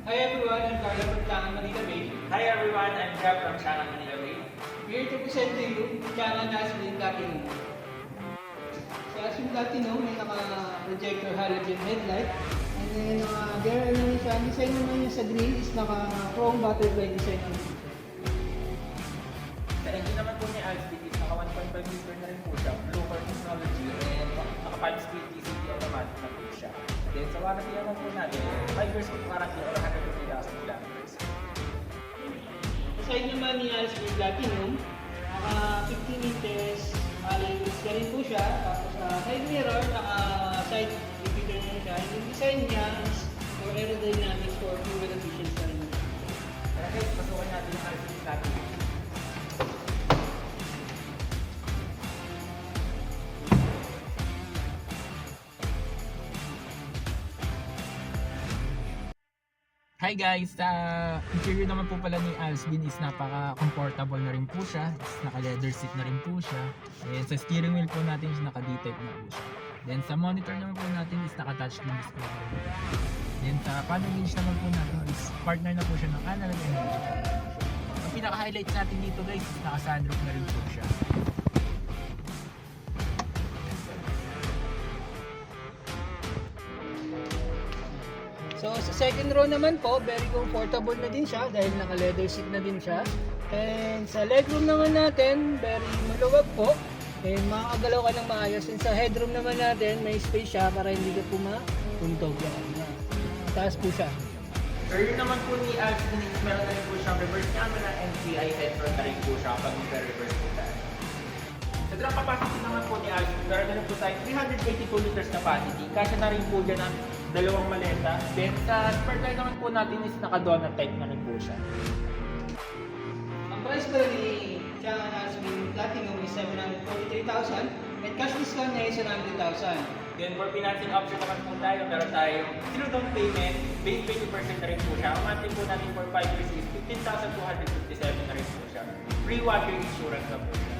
Hi everyone, I'm Carlo from Changan Manila Bay. Hi everyone, I'm Jeff from Changan Manila Bay. Here to present to you Changan Aspen Platinum. So as you got to know, may naka-projector halogen headlight. And then there naman siya, ang design naman niya sa grill is naka-chrome butterfly design. Sa engine naman po ni Alspeed is naka 1.5 liter na rin po siya, Blue Core technology, and naka 5-speed TCT automatic na po siya. Then sa warranty naman po natin, 5 years po warranty or 150,000 kilometers. Sa side naman ni Aspen Platinum, naka 15 inches alloy wheels na rin po siya. Tapos side mirror, naka-side repeater na siya. And yung design niya is for aerodynamics for fuel efficiency na rin. Kaya guys, pasukan natin yung Alspeed natin. Hi guys! Sa interior naman po pala ni Alspeed is napaka-comfortable na rin po siya. Naka-leather seat na rin po siya. And sa steering wheel po natin is naka-D-type na po siya. Then sa monitor naman po natin is naka-touch na display. Then sa panel gauge naman po natin is partner na po siya ng analog and digital. Ang pinaka-highlights natin dito guys is naka-sunroof na rin po siya. So sa second row naman po, very comfortable na din siya dahil naka-leather seat na din siya. And sa legroom naman natin, very maluwag po. And makakagalaw ka ng maayos. And sa headroom naman natin, may space siya para hindi ka pumapuntog. Taas po siya. So yun naman po ni Alspeed is meron na rin po siyang reverse camera and CI sensor na rin po siya kapag mag-reverse po tayo. Sa drop capacity naman po ni Alspeed, meron na rin po tayo 382 liters capacity. Kasya na rin po dyan ang dalawang maleta. Then sa spare tire naman po natin is naka-donut type na rin po siya. Ang price pala ni Changan Aspen Platinum is 743,000 and cash discount niya is 100,000. Then for financing option naman po tayo, meron tayong zero down payment, base 20% na rin po siya. Ang monthly po natin for 5 years is 15,257 na rin po siya. Free 1 year insurance na po siya.